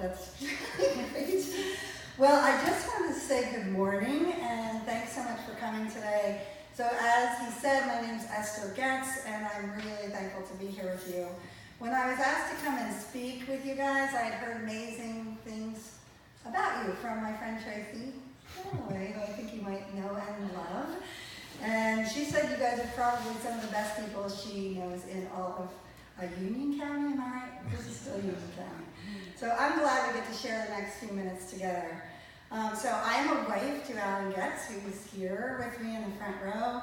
That's great. Well, I just wanted to say good morning and thanks so much for coming today. So as he said, my name's Esther Goetz and I'm really thankful to be here with you. When I was asked to come and speak with you guys, I had heard amazing things about you from my friend Tracy, who I think you might know and love. And she said you guys are probably some of the best people she knows in all of Union County, am I right? This is still Union County. So I'm glad we get to share the next few minutes together. So I'm a wife to Alan Goetz, who's here with me in the front row.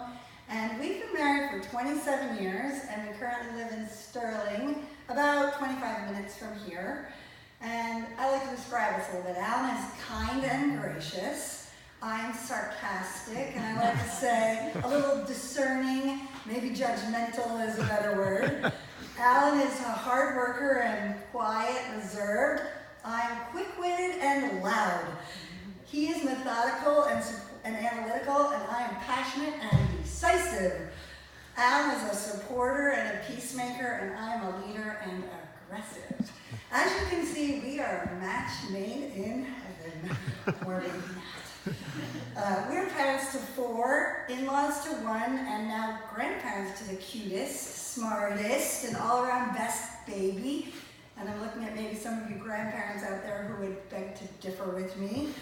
And we've been married for 27 years, and we currently live in Sterling, about 25 minutes from here. And I like to describe us a little bit. Alan is kind and gracious. I'm sarcastic, and I like to say a little discerning, maybe judgmental is a better word. Alan is a hard worker and quiet, reserved. I'm quick-witted and loud. He is methodical and analytical, and I am passionate and decisive. Alan is a supporter and a peacemaker, and I am a leader and aggressive. As you can see, we are a match made in heaven. Or maybe not. We're parents to 4, in-laws to 1, and now grandparents to the cutest, smartest, and all-around best baby. And I'm looking at maybe some of you grandparents out there who would beg to differ with me.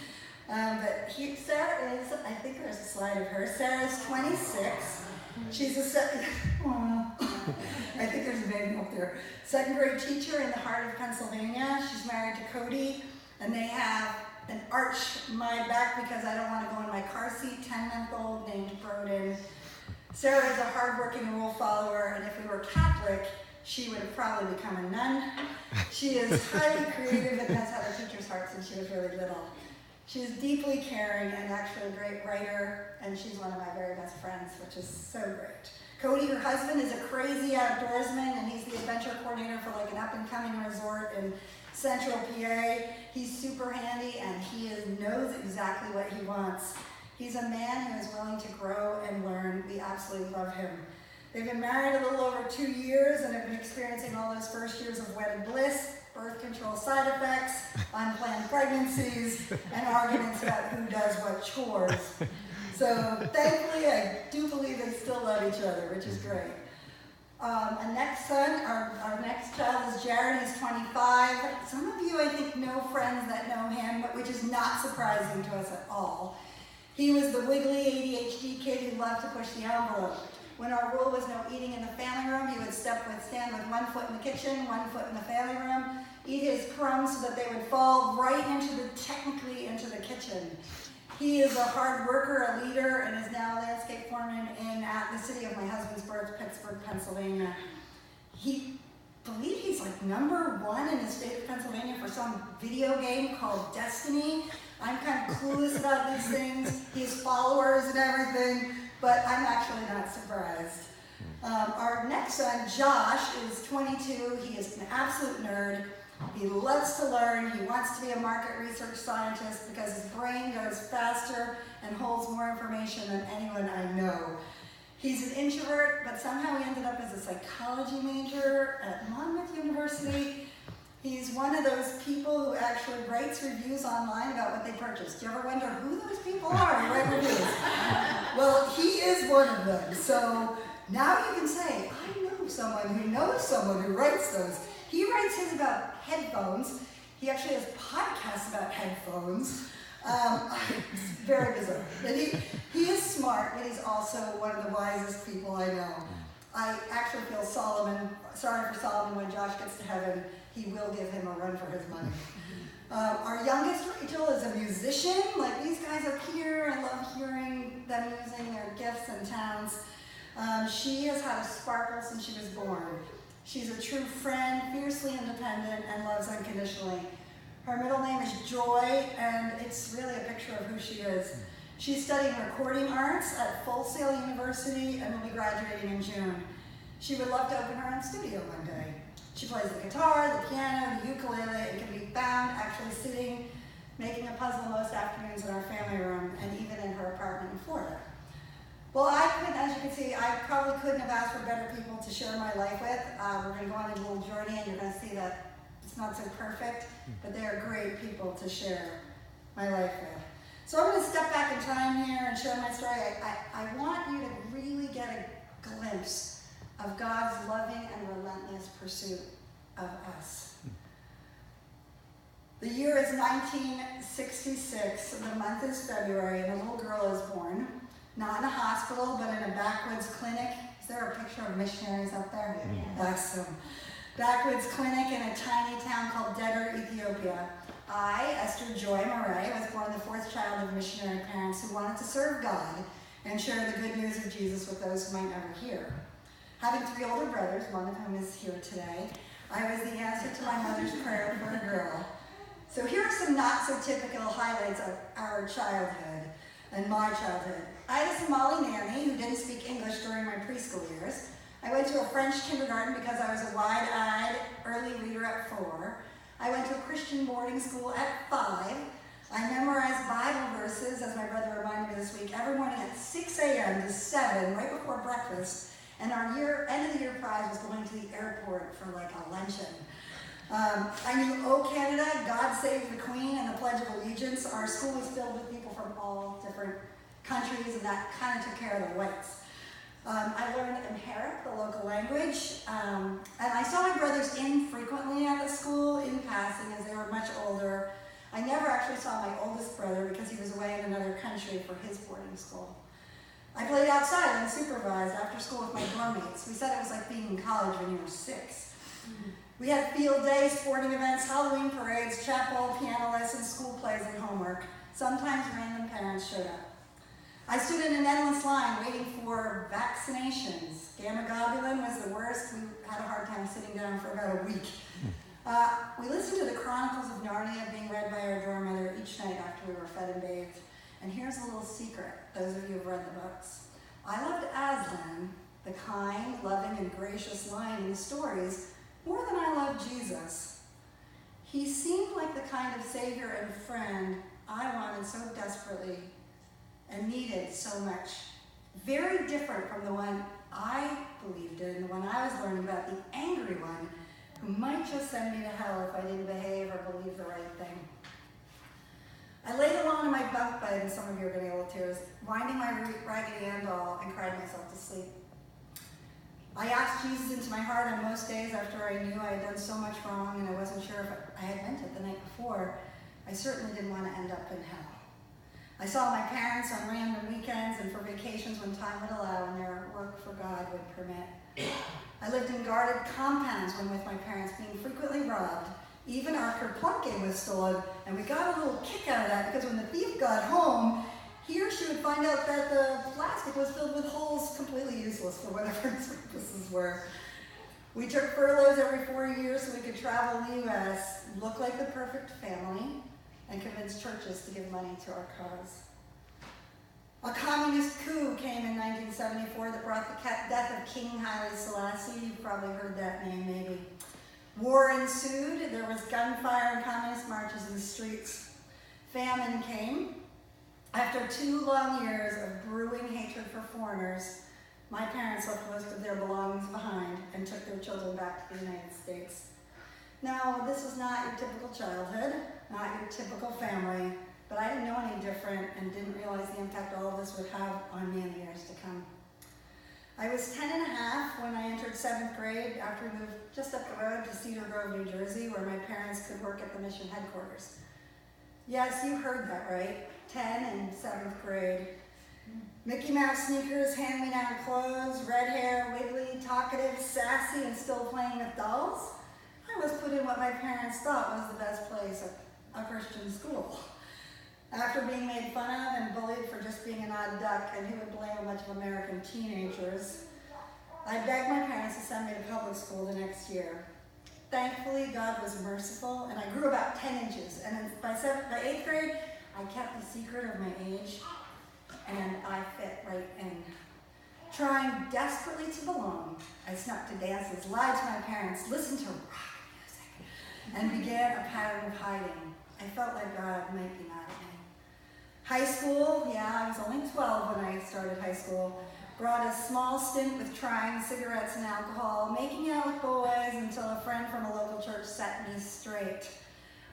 But Sarah is, I think there's a slide of her. Sarah's 26. She's I think there's a baby up there. 2nd grade teacher in the heart of Pennsylvania. She's married to Cody, and they have an arch my back because I don't want to go in my car seat, 10-month-old named Broden. Sarah is a hardworking rule follower, and if we were Catholic, she would have probably become a nun. She is highly creative and has had a teacher's heart since she was really little. She is deeply caring and actually a great writer, and she's one of my very best friends, which is so great. Cody, her husband, is a crazy outdoorsman, and he's the adventure coordinator for like an up-and-coming resort in Central PA. He's super handy, and he knows exactly what he wants. He's a man who is willing to grow and learn. We absolutely love him. They've been married a little over 2 years and have been experiencing all those first years of wedded bliss, birth control side effects, unplanned pregnancies, and arguments about who does what chores. So thankfully, I do believe they still love each other, which is great. Our next son, our next child is Jared. He's 25. Some of you, I think, know friends that know him, but which is not surprising to us at all. He was the wiggly ADHD kid who loved to push the envelope. When our rule was no eating in the family room, he would stand with 1 foot in the kitchen, 1 foot in the family room, eat his crumbs so that they would fall right technically into the kitchen. He is a hard worker, a leader, and is now a landscape foreman in the city of my husband's birth, Pittsburgh, Pennsylvania. He believes he's like #1 in the state of Pennsylvania for some video game called Destiny. I'm kind of clueless about these things. He has followers and everything, but I'm actually not surprised. Our next son, Josh, is 22. He is an absolute nerd. He loves to learn. He wants to be a market research scientist because his brain goes faster and holds more information than anyone I know. He's an introvert, but somehow he ended up as a psychology major at Monmouth University. He's one of those people who actually writes reviews online about what they purchased. Do you ever wonder who those people are who write reviews? Well, he is one of them. So now you can say, I know someone who knows someone who writes those. He writes his about headphones. He actually has podcasts about headphones. It's very bizarre. But he is smart, but he's also one of the wisest people I know. I actually feel sorry for Solomon when Josh gets to heaven. He will give him a run for his money. Our youngest, Rachel, is a musician. Like these guys up here, I love hearing them using their gifts and talents. She has had a sparkle since she was born. She's a true friend, fiercely independent, and loves unconditionally. Her middle name is Joy, and it's really a picture of who she is. She's studying recording arts at Full Sail University and will be graduating in June. She would love to open her own studio one day. She plays the guitar, the piano, the ukulele, and can be found actually sitting, making a puzzle most afternoons in our family room, and even in her apartment in Florida. Well, as you can see, I probably couldn't have asked for better people to share my life with. We're going to go on a little journey, and you're going to see that it's It's not so perfect, but they are great people to share my life with. So I'm going to step back in time here and share my story. I want you to really get a glimpse of God's loving and relentless pursuit of us. The year is 1966, the month is February, and a little girl is born. Not in a hospital, but in a backwoods clinic. Is there a picture of missionaries up there? Yeah. Awesome. Backwoods clinic in a tiny town called Dedar, Ethiopia. I, Esther Joy Murray, was born the fourth child of missionary parents who wanted to serve God and share the good news of Jesus with those who might never hear. Having three older brothers, one of whom is here today, I was the answer to my mother's prayer for a girl. So here are some not so typical highlights of our childhood and my childhood. I had a Somali nanny who didn't speak English during my preschool years. I went to a French kindergarten because I was a wide-eyed early reader at 4. I went to a Christian boarding school at 5. I memorized Bible verses, as my brother reminded me this week, every morning at 6 a.m. to 7, right before breakfast. And our end-of-the-year prize was going to the airport for like a luncheon. I knew "O Canada," "God Save the Queen," and the Pledge of Allegiance. Our school was filled with people from all different countries, and that kind of took care of the whites. I learned Amharic, the local language, and I saw my brothers infrequently at the school, in passing, as they were much older. I never actually saw my oldest brother because he was away in another country for his boarding school. I played outside and supervised after school with my dorm mates. We said it was like being in college when you were 6. We had field days, sporting events, Halloween parades, chapel, piano lessons, school plays, and homework. Sometimes random parents showed up. I stood in an endless line waiting for vaccinations. Gamma globulin was the worst. We had a hard time sitting down for about a week. We listened to the Chronicles of Narnia being read by our dorm mother each night after we were fed and bathed. And here's a little secret, those of you who have read the books. I loved Aslan, the kind, loving, and gracious lion in the stories, more than I loved Jesus. He seemed like the kind of savior and friend I wanted so desperately and needed so much. Very different from the one I believed in, the one I was learning about, the angry one, who might just send me to hell if I didn't behave or believe the right thing. I laid alone in my bunk bed, and some of you are going to get tears, winding my Raggedy Ann doll, and cried myself to sleep. I asked Jesus into my heart on most days after I knew I had done so much wrong and I wasn't sure if I had meant it the night before. I certainly didn't want to end up in hell. I saw my parents on random weekends and for vacations when time would allow and their work for God would permit. I lived in guarded compounds when with my parents, being frequently robbed. Even our kerplunk game was stolen, and we got a little kick out of that because when the thief got home, he or she would find out that the plastic was filled with holes completely useless for whatever its purposes were. We took furloughs every 4 years so we could travel in the U.S., look like the perfect family, and convince churches to give money to our cause. A communist coup came in 1974 that brought the death of King Haile Selassie. You've probably heard that name, maybe. War ensued. There was gunfire and communist marches in the streets. Famine came. After 2 long years of brewing hatred for foreigners, my parents left most of their belongings behind and took their children back to the United States. Now, this was not your typical childhood, not your typical family, but I didn't know any different and didn't realize the impact all of this would have on me in the years to come. I was 10 and a half when I entered 7th grade after we moved just up the road to Cedar Grove, New Jersey, where my parents could work at the mission headquarters. Yes, you heard that right. 10 and 7th grade. Mickey Mouse sneakers, hand-me-down clothes, red hair, wiggly, talkative, sassy, and still playing with dolls. I was put in what my parents thought was the best place, a Christian school. After being made fun of and bullied for just being an odd duck, and who would blame a bunch of American teenagers, I begged my parents to send me to public school the next year. Thankfully, God was merciful, and I grew about 10 inches. And by 8th grade, I kept the secret of my age, and I fit right in. Trying desperately to belong, I snuck to dances, lied to my parents, listened to rock music, and began a pattern of hiding. I felt like God might be mad at me. High school, yeah, I was only 12 when I started high school, brought a small stint with trying cigarettes and alcohol, making out with boys until a friend from a local church set me straight.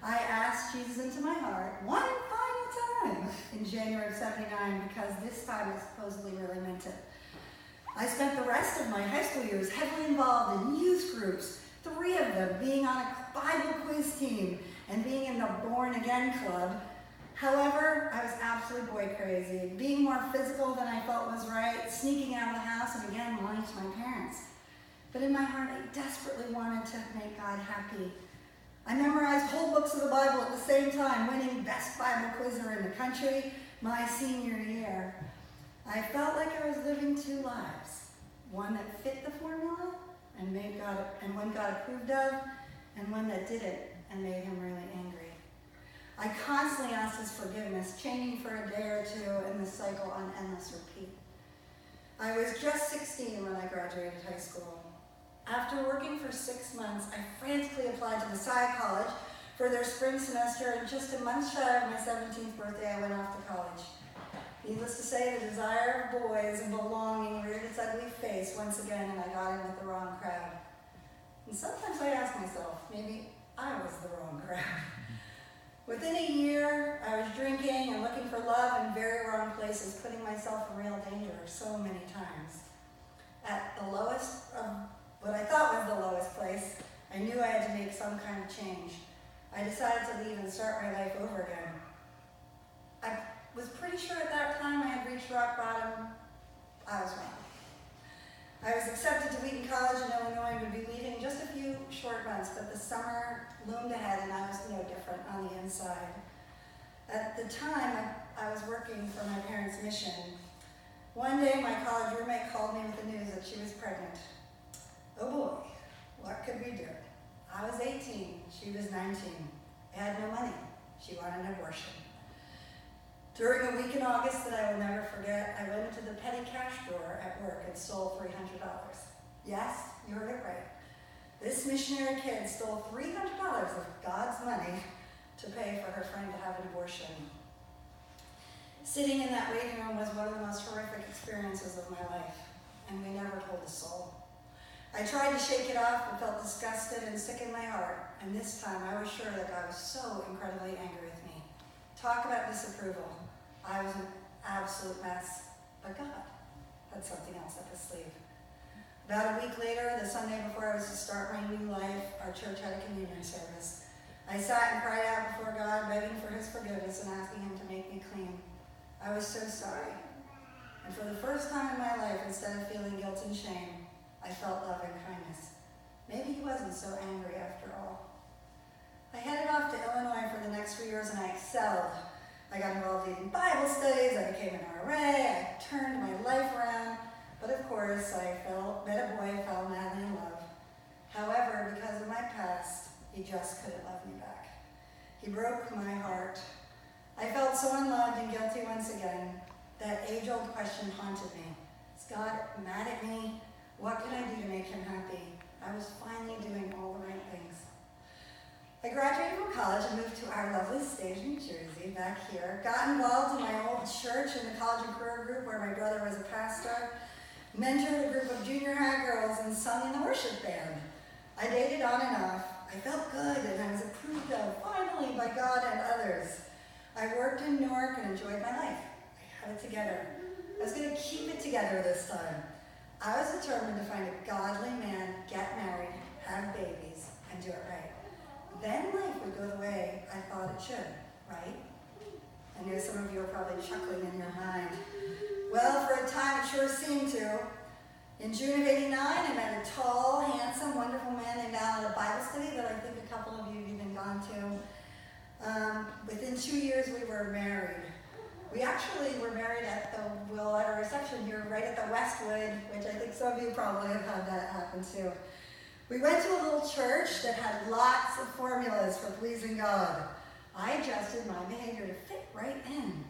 I asked Jesus into my heart one final time in January of '79 because this time I supposedly really meant it. I spent the rest of my high school years heavily involved in youth groups, 3 of them being on a Bible quiz team and being in the Born Again Club. However, I was absolutely boy crazy, being more physical than I felt was right, sneaking out of the house and again lying to my parents. But in my heart, I desperately wanted to make God happy. I memorized whole books of the Bible at the same time, winning Best Bible Quizzer in the country my senior year. I felt like I was living 2 lives, one that fit the formula and one God approved of, and one that didn't and made him really angry. I constantly asked his forgiveness, changing for a day or 2 in the cycle on endless repeat. I was just 16 when I graduated high school. After working for 6 months, I frantically applied to Messiah College for their spring semester, and just a month shy of my 17th birthday, I went off to college. Needless to say, the desire of boys and belonging reared its ugly face once again, and I got in with the wrong crowd. And sometimes I ask myself, maybe I was the wrong crowd. Within a year, I was drinking and looking for love in very wrong places, putting myself in real danger so many times. At the lowest of what I thought was the lowest place, I knew I had to make some kind of change. I decided to leave and start my life over again. I was pretty sure at that time I had reached rock bottom. I was wrong. I was accepted to Wheaton College in Illinois and would be leaving just a few short months, but the summer loomed ahead and I was no different on the inside. At the time, I was working for my parents' mission. One day, my college roommate called me with the news that she was pregnant. Oh boy, what could we do? I was 18, she was 19. I had no money. She wanted an abortion. During a week in August that I will never forget, I went into the petty cash drawer at work and stole $300. Yes, you heard it right. This missionary kid stole $300 of God's money to pay for her friend to have an abortion. Sitting in that waiting room was one of the most horrific experiences of my life, and we never told a soul. I tried to shake it off, but felt disgusted and sick in my heart, and this time I was sure that God was so incredibly angry with me. Talk about disapproval. I was an absolute mess, but God had something else up his sleeve. About a week later, the Sunday before I was to start my new life, our church had a communion service. I sat and cried out before God, begging for his forgiveness and asking him to make me clean. I was so sorry. And for the first time in my life, instead of feeling guilt and shame, I felt love and kindness. Maybe he wasn't so angry after all. I headed off to Illinois for the next 3 years and I excelled. I got involved in Bible studies, I became an RA, I turned my life around, but of course I met a boy, fell madly in love. However, because of my past, he just couldn't love me back. He broke my heart. I felt so unloved and guilty once again. That age-old question haunted me. Is God mad at me? What can I do to make him happy? I was finally doing all the right things. I graduated from college and moved to our lovely state, New Jersey, back here. Got involved in my old church in the college and career group where my brother was a pastor. Mentored a group of junior high girls and sung in the worship band. I dated on and off. I felt good and I was approved of, finally, by God and others. I worked in Newark and enjoyed my life. I had it together. I was going to keep it together this time. I was determined to find a godly man, get married, have babies, and do it right. Then life would go the way I thought it should, right? I know some of you are probably chuckling in your mind. Well, for a time it sure seemed to. In June of '89, I met a tall, handsome, wonderful man named Alan at a Bible study that I think a couple of you have even gone to. Within 2 years, we were married. We actually were married at a reception here right at the Westwood, which I think some of you probably have had that happen too. We went to a little church that had lots of formulas for pleasing God. I adjusted my behavior to fit right in,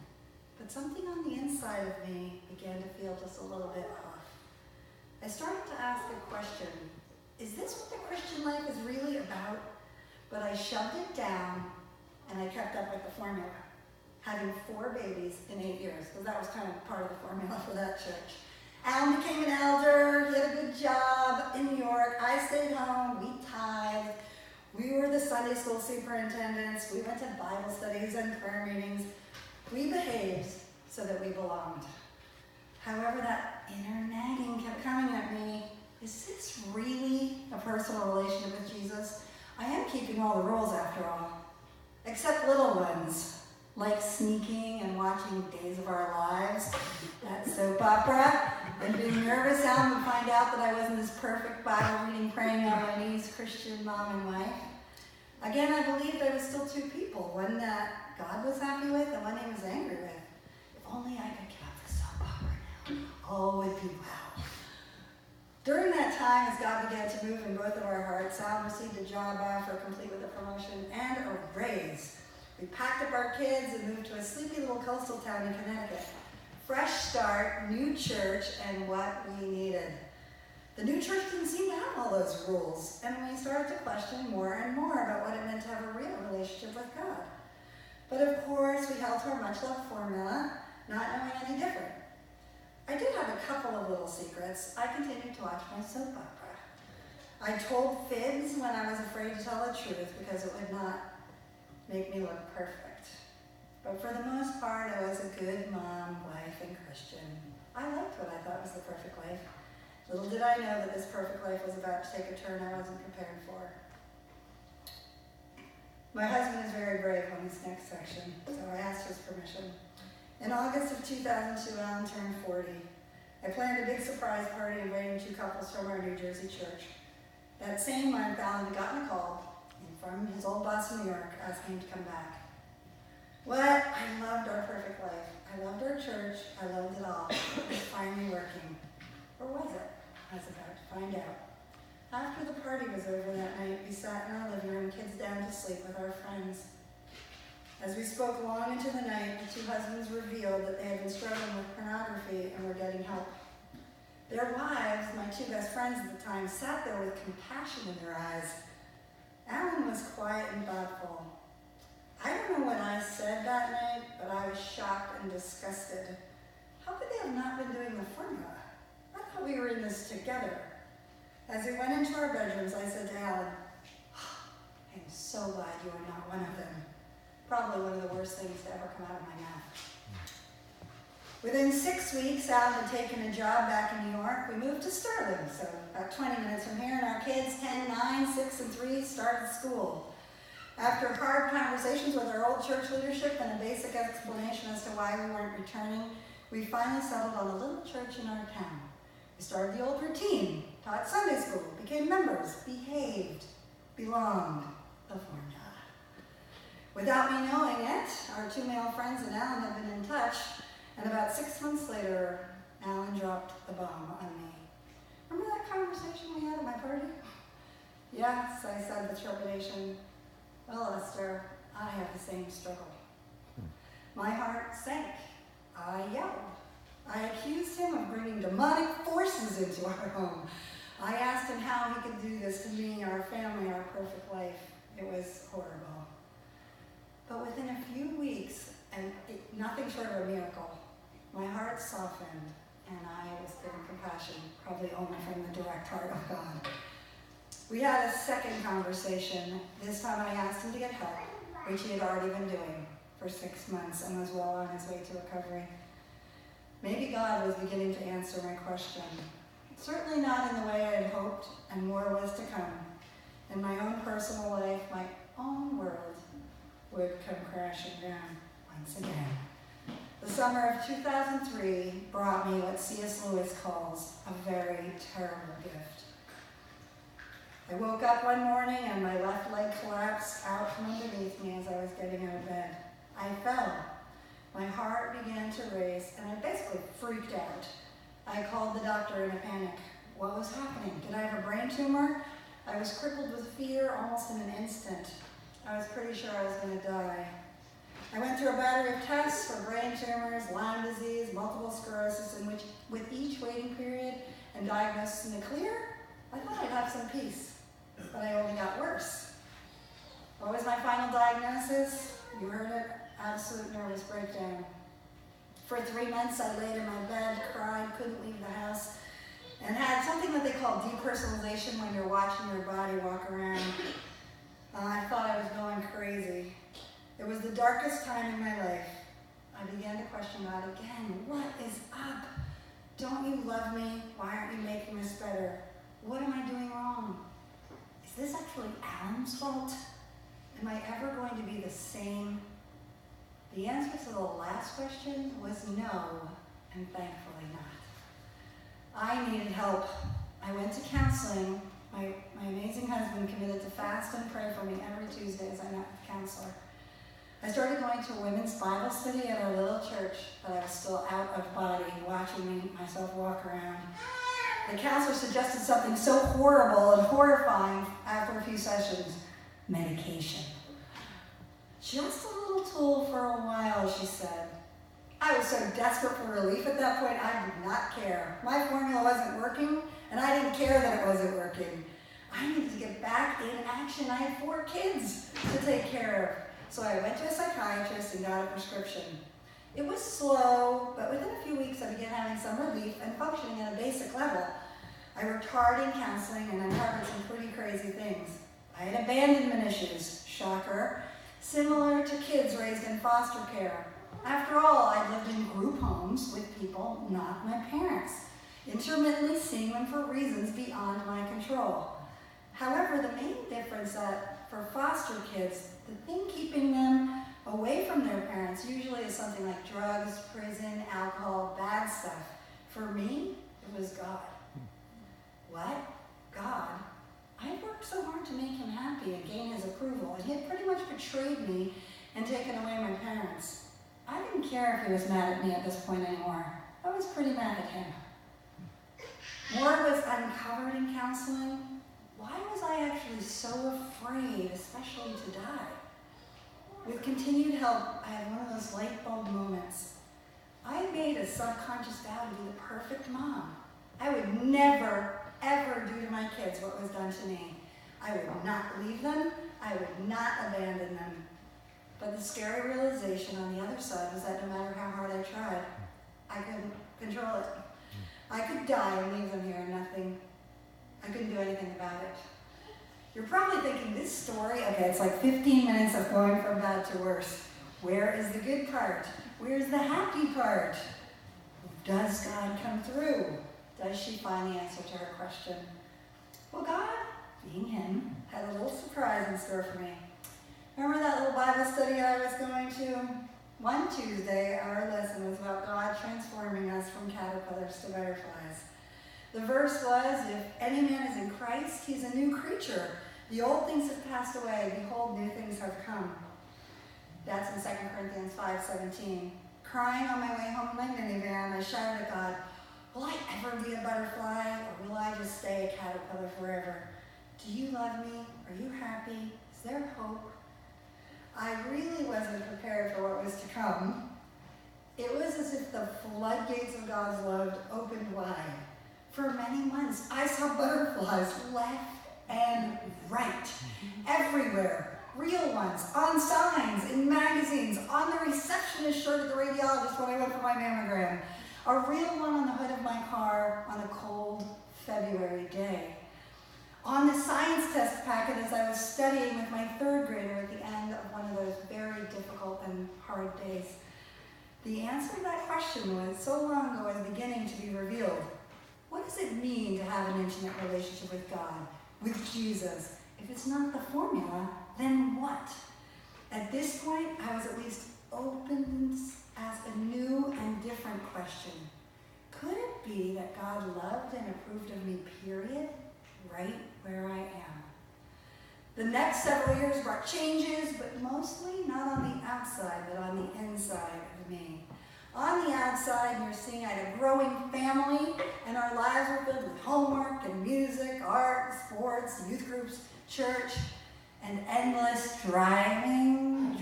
but something on the inside of me began to feel just a little bit off. I started to ask a question. Is this what the Christian life is really about? But I shoved it down and I kept up with the formula, having 4 babies in 8 years, because that was kind of part of the formula for that church. Alan became an elder, he had a good job in New York. I stayed home, we tithed. We were the Sunday school superintendents. We went to Bible studies and prayer meetings. We behaved so that we belonged. However, that inner nagging kept coming at me. Is this really a personal relationship with Jesus? I am keeping all the rules after all, except little ones, like sneaking and watching Days of Our Lives, that soap opera, and being nervous Alan would find out that I wasn't this perfect Bible reading, praying on my knees Christian mom and wife. Again, I believed I was still two people, one that God was happy with and one he was angry with. If only I could get off the soap opera now, all would be well. During that time, as God began to move in both of our hearts, Alan received a job offer complete with a promotion and a raise. We packed up our kids and moved to a sleepy little coastal town in Connecticut. Fresh start, new church, and what we needed. The new church didn't seem to have all those rules, and we started to question more and more about what it meant to have a real relationship with God. But of course, we held to our much-loved formula, not knowing any different. I did have a couple of little secrets. I continued to watch my soap opera. I told fibs when I was afraid to tell the truth because it would not make me look perfect. But for the most part, I was a good mom, wife, and Christian. I liked what I thought was the perfect life. Little did I know that this perfect life was about to take a turn I wasn't prepared for. My husband is very brave on this next section, so I asked his permission. In August of 2002, Alan turned 40. I planned a big surprise party inviting two couples from our New Jersey church. That same month, Alan had gotten a call from his old boss in New York asking him to come back. What? I loved our perfect life. I loved our church. I loved it all. It was finally working. Or was it? I was about to find out. After the party was over that night, we sat in our living room, kids down to sleep with our friends. As we spoke long into the night, the two husbands revealed that they had been struggling with pornography and were getting help. Their wives, my two best friends at the time, sat there with compassion in their eyes. Alan was quiet and thoughtful. I don't know what I said that night, but I was shocked and disgusted. How could they have not been doing the formula? I thought we were in this together. As we went into our bedrooms, I said to Alan, I am so glad you are not one of them. Probably one of the worst things to ever come out of my mouth. Within 6 weeks, Alan had taken a job back in New York. We moved to Sterling, so about 20 minutes from here, and our kids, 10, 9, 6, and 3, started school. After hard conversations with our old church leadership and a basic explanation as to why we weren't returning, we finally settled on a little church in our town. We started the old routine, taught Sunday school, became members, behaved, belonged, the formula. Without me knowing it, our two male friends and Alan had been in touch, and about 6 months later, Alan dropped the bomb on me. Remember that conversation we had at my party? Yes, I said with trepidation. Well, Esther, I have the same struggle. My heart sank. I yelled. I accused him of bringing demonic forces into our home. I asked him how he could do this to me, our family, our perfect life. It was horrible. But within a few weeks, and nothing short of a miracle, my heart softened and I was given compassion, probably only from the direct heart of God. We had a second conversation. This time I asked him to get help, which he had already been doing for 6 months and was well on his way to recovery. Maybe God was beginning to answer my question. Certainly not in the way I had hoped, and more was to come. In my own personal life, my own world would come crashing down once again. The summer of 2003 brought me what C.S. Lewis calls a very terrible gift. I woke up one morning and my left leg collapsed out from underneath me as I was getting out of bed. I fell. My heart began to race and I basically freaked out. I called the doctor in a panic. What was happening? Did I have a brain tumor? I was crippled with fear almost in an instant. I was pretty sure I was going to die. I went through a battery of tests for brain tumors, Lyme disease, multiple sclerosis, in which, with each waiting period and diagnosis in the clear, I thought I'd have some peace, but I only got worse. What was my final diagnosis? You heard it, absolute nervous breakdown. For 3 months, I laid in my bed, cried, couldn't leave the house, and had something that they call depersonalization when you're watching your body walk around. I thought I was going crazy. It was the darkest time in my life. I began to question God again. What is up? Don't you love me? Why aren't you making this better? What am I doing wrong? Is this actually Alan's fault? Am I ever going to be the same? The answer to the last question was no, and thankfully not. I needed help. I went to counseling. My amazing husband committed to fast and pray for me every Tuesday as I met with a counselor. I started going to a women's Bible study at our little church, but I was still out of body, watching myself walk around. The counselor suggested something so horrible and horrifying after a few sessions: medication. Just a little tool for a while, she said. I was so desperate for relief at that point, I did not care. My formula wasn't working, and I didn't care that it wasn't working. I needed to get back in action. I had 4 kids to take care of. So I went to a psychiatrist and got a prescription. It was slow, but within a few weeks I began having some relief and functioning at a basic level. I worked hard in counseling and uncovered some pretty crazy things. I had abandonment issues, shocker, similar to kids raised in foster care. After all, I lived in group homes with people not my parents, intermittently seeing them for reasons beyond my control. However, the main difference that for foster kids, the thing keeping them away from their parents usually is something like drugs, prison, alcohol, bad stuff. For me, it was God. What? God? I had worked so hard to make him happy and gain his approval, and he had pretty much betrayed me and taken away my parents. I didn't care if he was mad at me at this point anymore. I was pretty mad at him. More was uncovered in counseling. Why was I actually so afraid, especially to die? With continued help, I had one of those light bulb moments. I made a subconscious vow to be the perfect mom. I would never, ever do to my kids what was done to me. I would not leave them. I would not abandon them. But the scary realization on the other side was that no matter how hard I tried, I couldn't control it. I could die and leave them here and nothing. I couldn't do anything about it. You're probably thinking, this story, okay, it's like 15 minutes of going from bad to worse. Where is the good part? Where's the happy part? Does God come through? Does she find the answer to her question? Well, God, being him, had a little surprise in store for me. Remember that little Bible study I was going to? One Tuesday, our lesson was about God transforming us from caterpillars to butterflies. The verse was, if any man is in Christ, he's a new creature. The old things have passed away. Behold, new things have come. That's in 2 Corinthians 5:17. Crying on my way home in my minivan, I shouted at God, will I ever be a butterfly, or will I just stay a caterpillar forever? Do you love me? Are you happy? Is there hope? I really wasn't prepared for what was to come. It was as if the floodgates of God's love opened wide. For many months, I saw butterflies left and right, everywhere. Real ones, on signs, in magazines, on the receptionist shirt at the radiologist when I went for my mammogram. A real one on the hood of my car on a cold February day. On the science test packet as I was studying with my 3rd grader at the end of one of those very difficult and hard days. The answer to that question was so long ago was beginning to be revealed. What does it mean to have an intimate relationship with God, with Jesus? If it's not the formula, then what? At this point, I was at least open to ask a new and different question. Could it be that God loved and approved of me, period, right where I am? The next several years brought changes, but mostly not on the outside, but on the inside of me. On the outside, you're seeing I had a growing family, and our lives were filled with homework and music, art, sports, youth groups, church, and endless driving.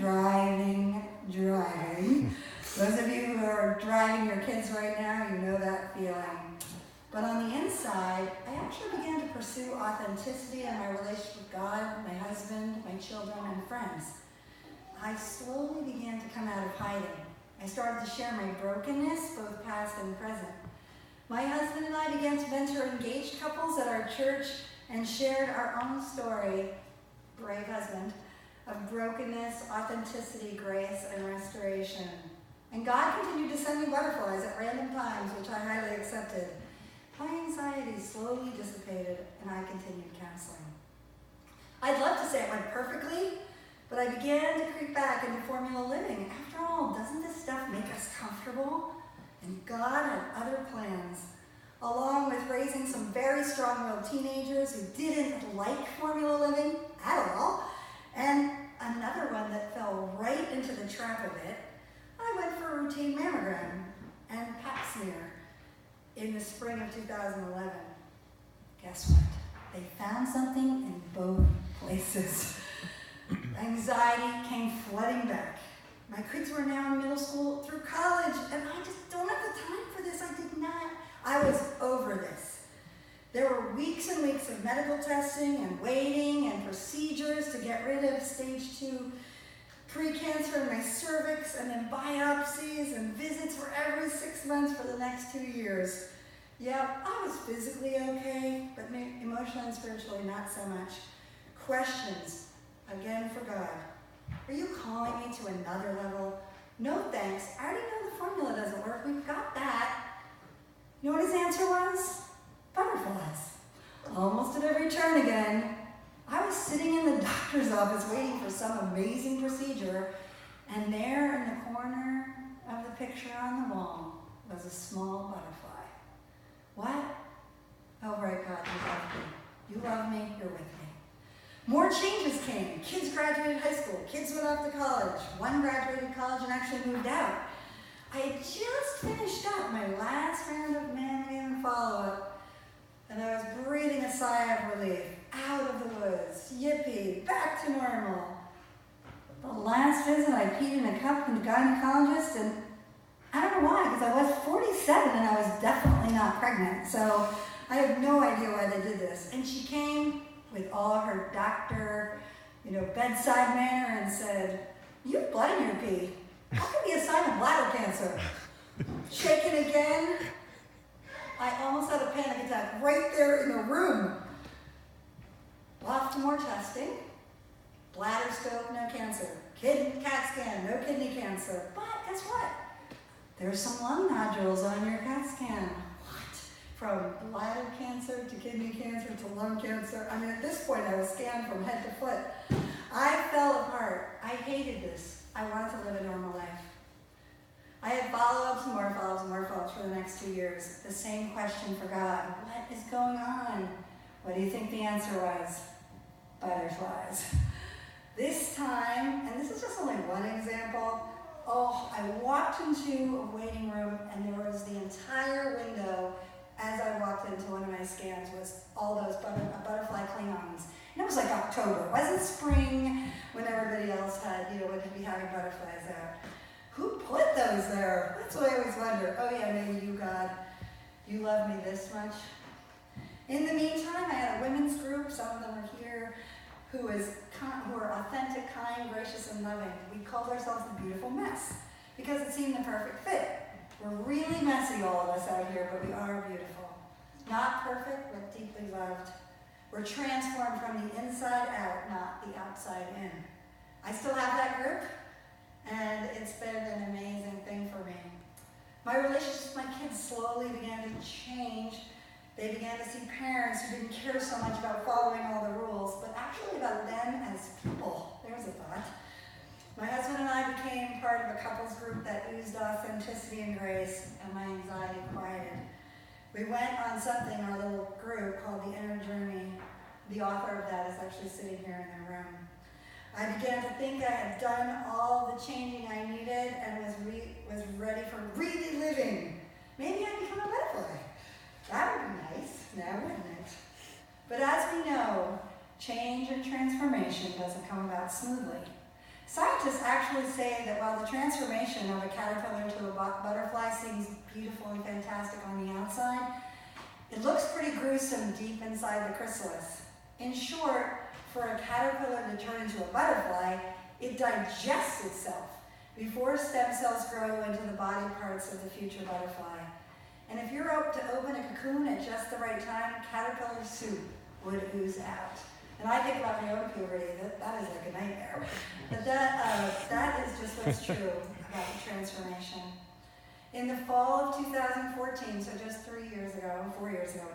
Those of you who are driving your kids right now, you know that feeling. But on the inside, I actually began to pursue authenticity in my relationship with God, my husband, my children, and friends. I slowly began to come out of hiding. I started to share my brokenness, both past and present. My husband and I began to mentor engaged couples at our church and shared our own story, brave husband, of brokenness, authenticity, grace, and restoration. And God continued to send me butterflies at random times, which I highly accepted. My anxiety slowly dissipated, and I continued counseling. I'd love to say it went perfectly, but I began to creep back into formula living. After all, doesn't this stuff make us comfortable? And God had other plans, along with raising some very strong-willed teenagers who didn't like formula living at all, and another one that fell right into the trap of it. I went for a routine mammogram and pap smear in the spring of 2011. Guess what? They found something in both places. Anxiety came flooding back. My kids were now in middle school through college, and I just don't have the time for this. I was over this. There were weeks and weeks of medical testing and waiting and procedures to get rid of stage 2 pre-cancer in my cervix, and then biopsies and visits for every 6 months for the next 2 years. Yeah, I was physically okay, but emotionally and spiritually not so much. Questions, again for God. Are you calling me to another level? No thanks. I already know the formula doesn't work. We've got that. You know what his answer was? Butterflies. Almost at every turn again. I was sitting in the doctor's office waiting for some amazing procedure, and there in the corner of the picture on the wall was a small butterfly. What? Oh, right, God, you love me. You love me, you're with me. More changes came. Kids graduated high school. Kids went off to college. One graduated college and actually moved out. I had just finished up my last round of mammography follow-up, and I was breathing a sigh of relief. Out of the woods. Yippee. Back to normal. The last visit, I peed in a cup from the gynecologist, and I don't know why, because I was 47 and I was definitely not pregnant. So I have no idea why they did this. And she came with all her doctor, bedside manner and said, "You have blood in your pee. That could be a sign of bladder cancer." Shaken again. I almost had a panic attack right there in the room. Off to more testing. Bladder scope, no cancer. CAT scan, no kidney cancer. But guess what? There's some lung nodules on your CAT scan. What? From bladder cancer to kidney cancer to lung cancer. I mean, at this point, I was scanned from head to foot. I fell apart. I hated this. I wanted to live a normal life. I had follow-ups, more follow-ups for the next 2 years. The same question for God. What is going on? What do you think the answer was? Butterflies. This time, and this is just only one example, I walked into a waiting room and there was the entire window as I walked into one of my scans was all those butterfly Klingons. And it was like October. It wasn't spring when everybody else had, would be having butterflies out. Who put those there? That's what I always wonder. Oh yeah, maybe you, God. You love me this much? In the meantime, I had a women's group, some of them are here, who are authentic, kind, gracious, and loving. We called ourselves the Beautiful Mess because it seemed the perfect fit. We're really messy, all of us out here, but we are beautiful. Not perfect, but deeply loved. We're transformed from the inside out, not the outside in. I still have that group, and it's been an amazing thing for me. My relationships with my kids slowly began to change. They began to see parents who didn't care so much about following all the rules, but actually about them as people. There's a thought. My husband and I became part of a couples group that oozed authenticity and grace, and my anxiety quieted. We went on something, our little group, called The Inner Journey. The author of that is actually sitting here in the room. I began to think I had done all the changing I needed and was ready for really living. Maybe I'd become a butterfly. That would be nice, now wouldn't it? But as we know, change and transformation doesn't come about smoothly. Scientists actually say that while the transformation of a caterpillar to a butterfly seems beautiful and fantastic on the outside, it looks pretty gruesome deep inside the chrysalis. In short, for a caterpillar to turn into a butterfly, it digests itself. before stem cells grow into the body parts of the future butterfly. And if you're up to open a cocoon at just the right time, caterpillar soup would ooze out. And I think about my own puberty, that is like a nightmare. But that is just what's true about the transformation. In the fall of 2014, so just 4 years ago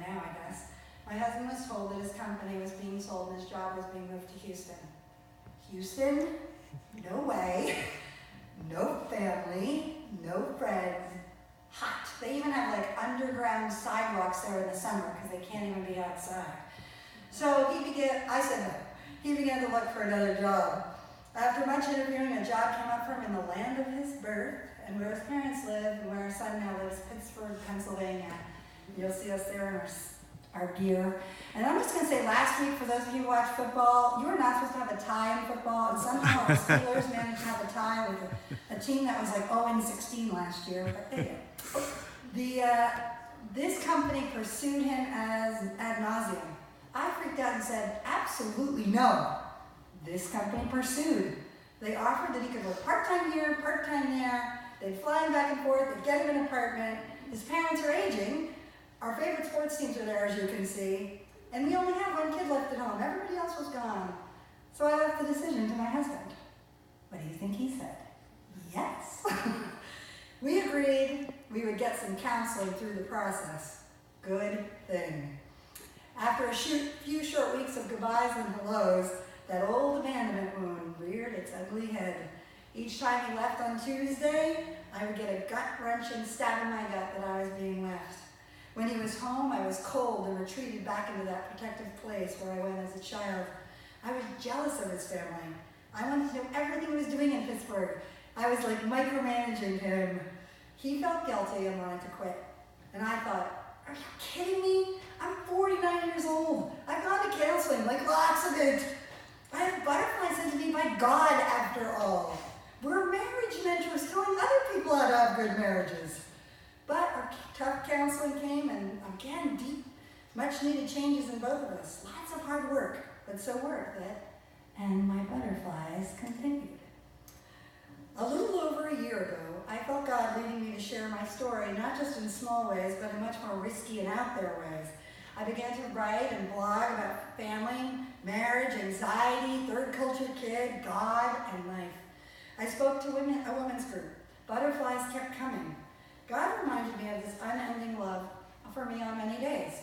now, I guess, my husband was told that his company was being sold and his job was being moved to Houston. Houston? No way. No family, no friends. Hot. They even have like underground sidewalks there in the summer because they can't even be outside. So I said no. He began to look for another job. After much interviewing, a job came up for him in the land of his birth and where his parents live and where our son now lives, Pittsburgh, Pennsylvania. You'll see us there in our gear. And I'm just going to say, last week, for those of you who watch football, you were not supposed to have a tie in football, and somehow the Steelers managed to have a tie with a team that was like 0-16 last year, but they did. This company pursued him as ad nauseum. I freaked out and said, absolutely no. This company pursued. They offered that he could work part-time here, part-time there. They'd fly him back and forth. They'd get him an apartment. His parents are aging. Our favorite sports teams are there, as you can see. And we only have one kid left at home. Everybody else was gone. So I left the decision to my husband. What do you think he said? Yes. We agreed we would get some counseling through the process. Good thing. After a few short weeks of goodbyes and hellos, that old abandonment wound reared its ugly head. Each time he left on Tuesday, I would get a gut-wrenching stab in my gut that I was being left. When he was home, I was cold and retreated back into that protective place where I went as a child. I was jealous of his family. I wanted to know everything he was doing in Pittsburgh. I was like micromanaging him. He felt guilty and wanted to quit. And I thought, are you kidding me? I'm 49 years old. I've gone to counseling, like lots of it. I have butterflies sent to me by God, after all. We're marriage mentors telling other people how to have good marriages. But our tough counseling came, and again, deep, much needed changes in both of us. Lots of hard work, but so worth it. And my butterflies continued. A little over a year ago, I felt God leading me to share my story, not just in small ways, but in much more risky and out there ways. I began to write and blog about family, marriage, anxiety, third culture kid, God, and life. I spoke to a women's group. Butterflies kept coming. God reminded me of this unending love for me on many days.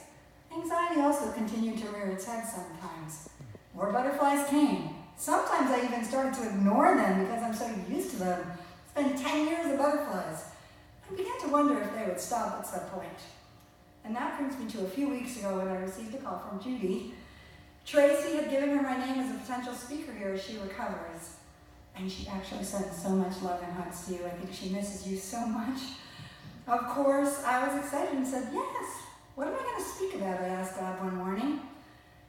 Anxiety also continued to rear its head sometimes. More butterflies came. Sometimes I even started to ignore them because I'm so used to them. It's been 10 years of butterflies. I began to wonder if they would stop at some point. And that brings me to a few weeks ago when I received a call from Judy. Tracy had given her my name as a potential speaker here as she recovers. And she actually sent so much love and hugs to you. I think she misses you so much. Of course, I was excited and said, yes. What am I going to speak about? I asked God one morning.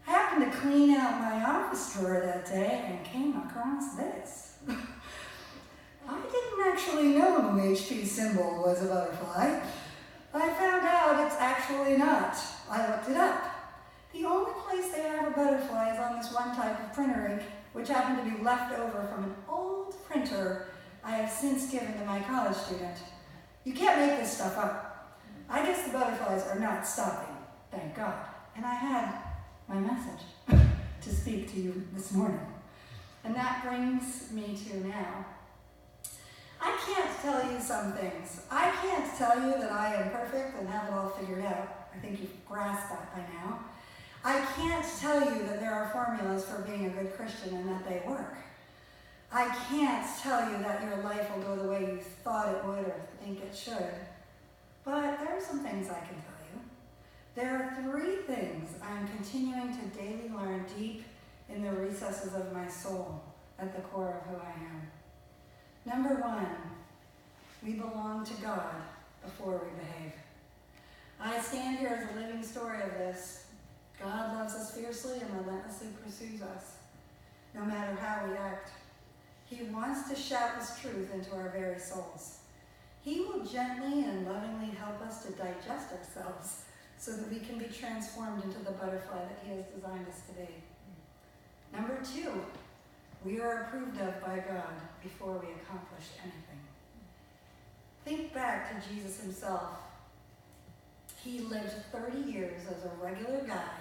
I happened to clean out my office drawer that day and came across this. I didn't actually know the HP symbol was a butterfly. I found out it's actually not. I looked it up. The only place they have a butterfly is on this one type of printer ink, which happened to be left over from an old printer I have since given to my college student. You can't make this stuff up. I guess the butterflies are not stopping, thank God. And I had my message to speak to you this morning. And that brings me to now. I can't tell you some things. I can't tell you that I am perfect and have it all figured out. I think you've grasped that by now. I can't tell you that there are formulas for being a good Christian and that they work. I can't tell you that your life will go the way you thought it would or think it should. But there are some things I can tell you. There are 3 things I'm continuing to daily learn deep in the recesses of my soul, at the core of who I am. Number 1, we belong to God before we behave. I stand here as a living story of this. God loves us fiercely and relentlessly pursues us, no matter how we act. He wants to shout His truth into our very souls. He will gently and lovingly help us to digest ourselves so that we can be transformed into the butterfly that He has designed us to be. Number 2, we are approved of by God before we accomplish. accomplish anything. Think back to Jesus himself. He lived 30 years as a regular guy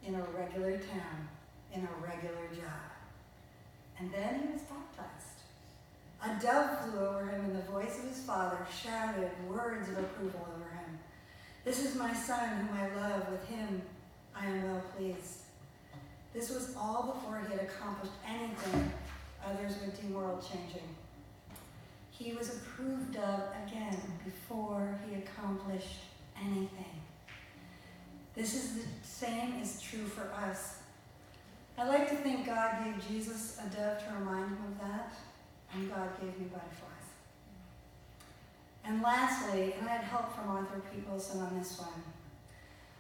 in a regular town, in a regular job. And then he was baptized. A dove flew over him, and the voice of his father shouted words of approval over him. This is my son whom I love. With him I am well pleased. This was all before he had accomplished anything others would deem world-changing. He was approved of again before he accomplished anything. This is the same is true for us. I like to think God gave Jesus a dove to remind him of that, and God gave me butterflies. And lastly, and I had help from Arthur Peopleson on this one,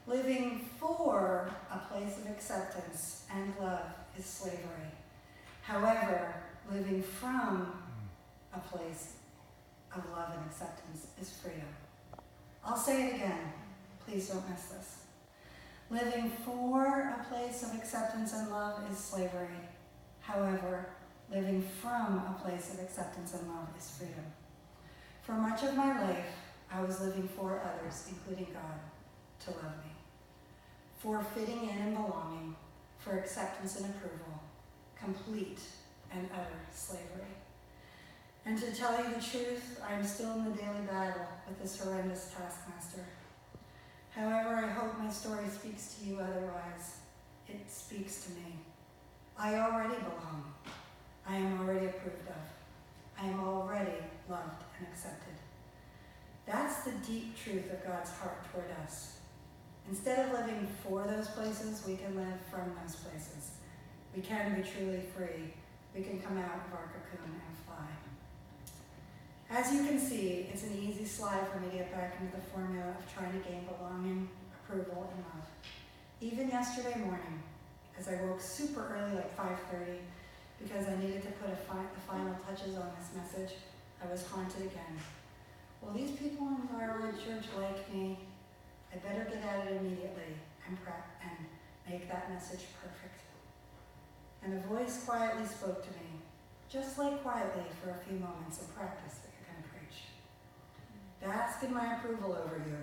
living for a place of acceptance and love is slavery. However, living from a place of love and acceptance is freedom. I'll say it again. Please don't miss this. Living for a place of acceptance and love is slavery. However, living from a place of acceptance and love is freedom. For much of my life, I was living for others, including God, to love me. For fitting in and belonging, for acceptance and approval, complete and utter slavery. And to tell you the truth, I am still in the daily battle with this horrendous taskmaster. However, I hope my story speaks to you otherwise. It speaks to me. I already belong. I am already approved of. I am already loved and accepted. That's the deep truth of God's heart toward us. Instead of living for those places, we can live from those places. We can be truly free. We can come out of our cocoon and fly. As you can see, it's an easy slide for me to get back into the formula of trying to gain belonging, approval, and love. Even yesterday morning, as I woke super early, like 5:30, because I needed to put the final touches on this message, I was haunted again. Will these people in Garwood Church like me? I better get at it immediately and prep and make that message perfect. And a voice quietly spoke to me, just like quietly for a few moments of practice that you're going to preach. Bask in my approval over you,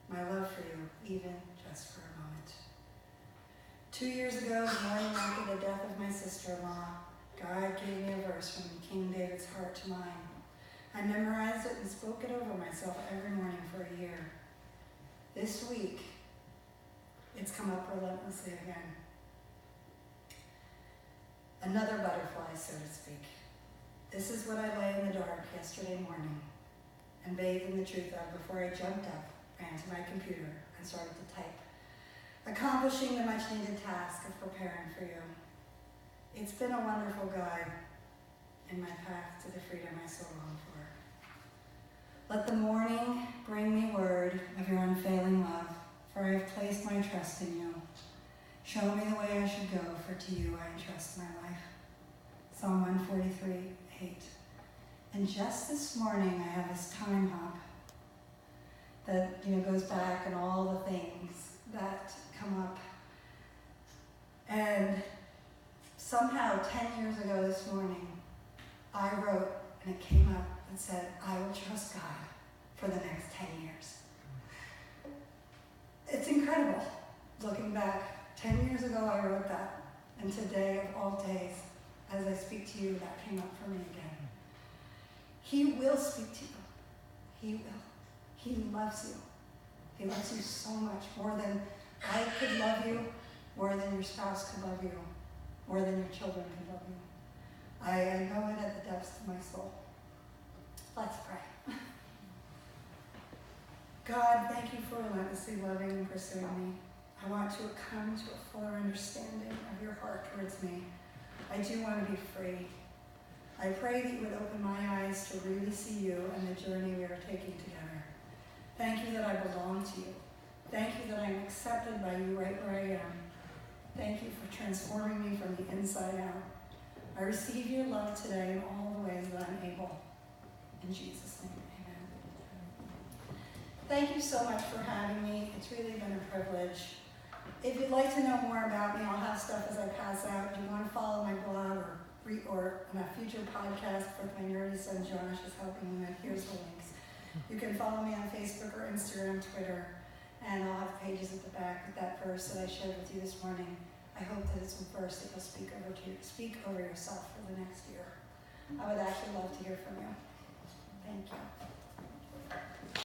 my love for you, even just for a moment. 2 years ago, the morning after the death of my sister-in-law, God gave me a verse from King David's heart to mine. I memorized it and spoke it over myself every morning for a year. This week, it's come up relentlessly again. Another butterfly, so to speak. This is what I lay in the dark yesterday morning and bathed in the truth of before I jumped up, ran to my computer, and started to type, accomplishing the much-needed task of preparing for you. It's been a wonderful guide in my path to the freedom I so long for. Let the morning bring me word of your unfailing love, for I have placed my trust in you. Show me the way I should go, for to you I entrust my life. Psalm 143:8. And just this morning I have this time hop that goes back and all the things that come up. And somehow 10 years ago this morning, I wrote, and it came up and said, I will trust God for the next 10 years. It's incredible looking back. 10 years ago I wrote that, and today of all days, as I speak to you, that came up for me again. He will speak to you. He will. He loves you. He loves you so much, more than I could love you, more than your spouse could love you, more than your children could love you. I know it at the depths of my soul. Let's pray. God, thank you for relentlessly loving and pursuing me. I want to come to a fuller understanding of your heart towards me. I do want to be free. I pray that you would open my eyes to really see you and the journey we are taking together. Thank you that I belong to you. Thank you that I'm accepted by you right where I am. Thank you for transforming me from the inside out. I receive your love today in all the ways that I'm able. In Jesus' name, amen. Thank you so much for having me. It's really been a privilege. If you'd like to know more about me, I'll have stuff as I pass out. If you want to follow my blog or or in a future podcast with my nerdy son Josh is helping me with. Here's the links. You can follow me on Facebook or Instagram, Twitter, and I'll have pages at the back with that verse that I shared with you this morning. I hope that it's a verse that you'll speak over yourself for the next year. I would actually love to hear from you. Thank you.